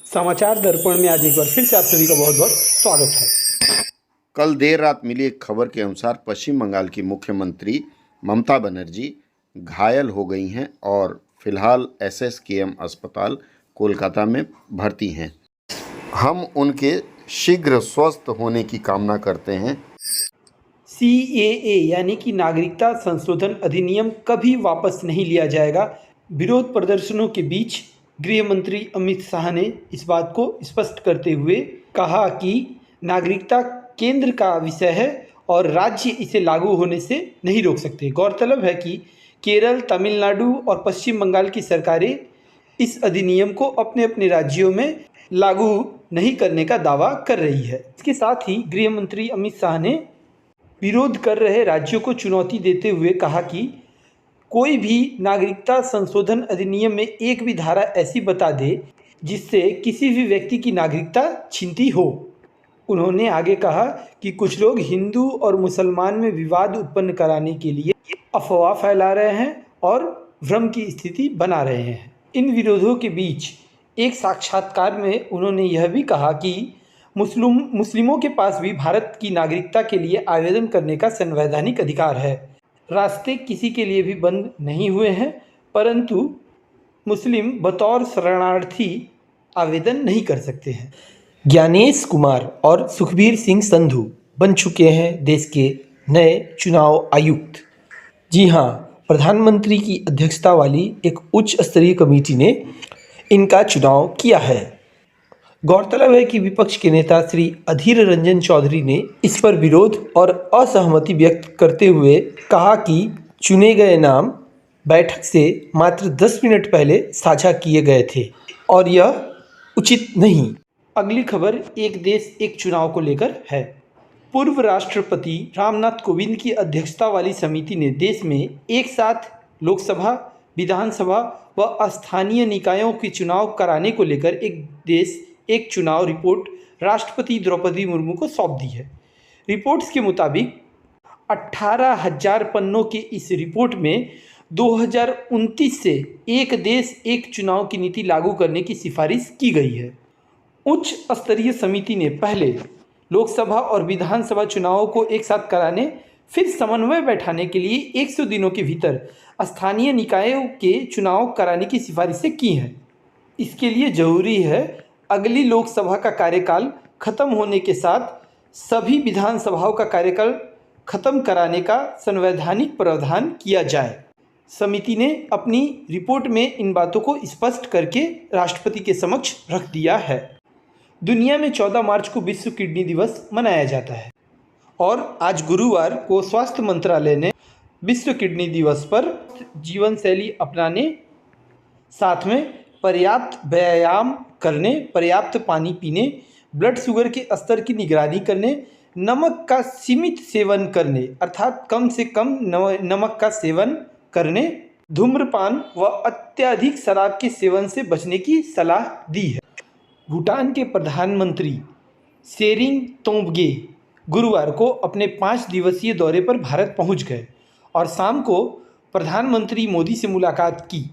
समाचार दर्पण में आज एक बार फिर से आप सभी का बहुत बहुत स्वागत है। कल देर रात मिली एक खबर के अनुसार पश्चिम बंगाल की मुख्यमंत्री ममता बनर्जी घायल हो गई हैं और फिलहाल एसएसकेएम अस्पताल कोलकाता में भर्ती हैं। हम उनके शीघ्र स्वस्थ होने की कामना करते हैं। सीएए यानी कि नागरिकता संशोधन अधिनियम कभी वापस नहीं लिया जाएगा। विरोध प्रदर्शनों के बीच गृह मंत्री अमित शाह ने इस बात को स्पष्ट करते हुए कहा कि नागरिकता केंद्र का विषय है और राज्य इसे लागू होने से नहीं रोक सकते। गौरतलब है कि केरल, तमिलनाडु और पश्चिम बंगाल की सरकारें इस अधिनियम को अपने अपने राज्यों में लागू नहीं करने का दावा कर रही है। इसके साथ ही गृह मंत्री अमित शाह ने विरोध कर रहे राज्यों को चुनौती देते हुए कहा कि कोई भी नागरिकता संशोधन अधिनियम में एक भी धारा ऐसी बता दे जिससे किसी भी व्यक्ति की नागरिकता छीनती हो। उन्होंने आगे कहा कि कुछ लोग हिंदू और मुसलमान में विवाद उत्पन्न कराने के लिए अफवाह फैला रहे हैं और भ्रम की स्थिति बना रहे हैं। इन विरोधों के बीच एक साक्षात्कार में उन्होंने यह भी कहा कि मुस्लिमों के पास भी भारत की नागरिकता के लिए आवेदन करने का संवैधानिक अधिकार है। रास्ते किसी के लिए भी बंद नहीं हुए हैं, परंतु मुस्लिम बतौर शरणार्थी आवेदन नहीं कर सकते हैं। ज्ञानेश कुमार और सुखबीर सिंह संधू बन चुके हैं देश के नए चुनाव आयुक्त। जी हाँ, प्रधानमंत्री की अध्यक्षता वाली एक उच्च स्तरीय कमेटी ने इनका चुनाव किया है। गौरतलब है कि विपक्ष के नेता श्री अधीर रंजन चौधरी ने इस पर विरोध और असहमति व्यक्त करते हुए कहा कि चुने गए नाम बैठक से मात्र 10 मिनट पहले साझा किए गए थे और यह उचित नहीं। अगली खबर एक देश एक चुनाव को लेकर है। पूर्व राष्ट्रपति रामनाथ कोविंद की अध्यक्षता वाली समिति ने देश में एक साथ लोकसभा, विधानसभा व स्थानीय निकायों के चुनाव कराने को लेकर एक देश एक चुनाव रिपोर्ट राष्ट्रपति द्रौपदी मुर्मू को सौंप दी है। रिपोर्ट्स के मुताबिक 18,000 पन्नों के इस रिपोर्ट में 2029 से एक देश एक चुनाव की नीति लागू करने की सिफारिश की गई है। उच्च स्तरीय समिति ने पहले लोकसभा और विधानसभा चुनावों को एक साथ कराने, फिर समन्वय बैठाने के लिए 100 दिनों के भीतर स्थानीय निकायों के चुनाव कराने की सिफारिशें की हैं। इसके लिए जरूरी है अगली लोकसभा का कार्यकाल खत्म होने के साथ सभी विधानसभाओं का कार्यकाल खत्म कराने का संवैधानिक प्रावधान किया जाए। समिति ने अपनी रिपोर्ट में इन बातों को स्पष्ट करके राष्ट्रपति के समक्ष रख दिया है। दुनिया में 14 मार्च को विश्व किडनी दिवस मनाया जाता है और आज गुरुवार को स्वास्थ्य मंत्रालय ने विश्व किडनी दिवस पर जीवन शैली अपनाने, साथ में पर्याप्त व्यायाम करने, पर्याप्त पानी पीने, ब्लड शुगर के स्तर की निगरानी करने, नमक का सीमित सेवन करने अर्थात कम से कम नमक का सेवन करने, धूम्रपान व अत्यधिक शराब के सेवन से बचने की सलाह दी है। भूटान के प्रधानमंत्री शेरिंग तोब्गे गुरुवार को अपने 5 दिवसीय दौरे पर भारत पहुंच गए और शाम को प्रधानमंत्री मोदी से मुलाकात की।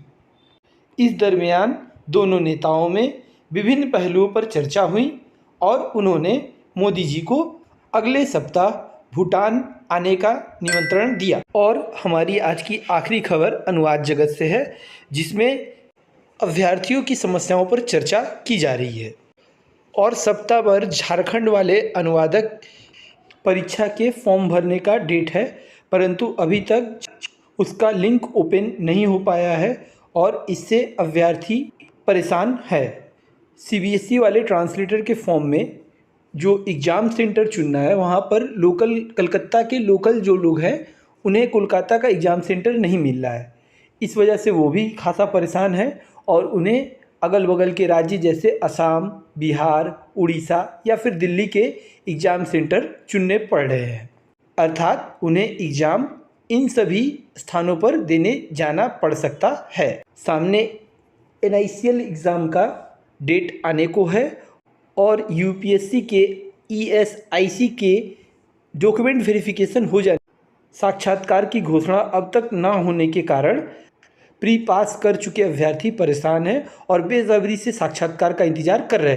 इस दरमियान दोनों नेताओं में विभिन्न पहलुओं पर चर्चा हुई और उन्होंने मोदी जी को अगले सप्ताह भूटान आने का निमंत्रण दिया। और हमारी आज की आखिरी खबर अनुवाद जगत से है, जिसमें अभ्यर्थियों की समस्याओं पर चर्चा की जा रही है। और सप्ताह भर झारखंड वाले अनुवादक परीक्षा के फॉर्म भरने का डेट है, परंतु अभी तक उसका लिंक ओपन नहीं हो पाया है और इससे अभ्यर्थी परेशान है। सीबीएसई वाले ट्रांसलेटर के फॉर्म में जो एग्ज़ाम सेंटर चुनना है, वहाँ पर लोकल कलकत्ता के लोकल जो लोग हैं उन्हें कोलकाता का एग्ज़ाम सेंटर नहीं मिल रहा है। इस वजह से वो भी खासा परेशान है और उन्हें अगल बगल के राज्य जैसे असम, बिहार, उड़ीसा या फिर दिल्ली के एग्ज़ाम सेंटर चुनने पड़ रहे हैं। अर्थात उन्हें एग्ज़ाम इन सभी स्थानों पर देने जाना पड़ सकता है। सामने NICL एग्ज़ाम का डेट आने को है और यूपीएससी के ESIC के डॉक्यूमेंट वेरिफिकेशन हो जाने, साक्षात्कार की घोषणा अब तक ना होने के कारण प्री पास कर चुके अभ्यर्थी परेशान हैं और बेसब्री से साक्षात्कार का इंतजार कर रहे हैं।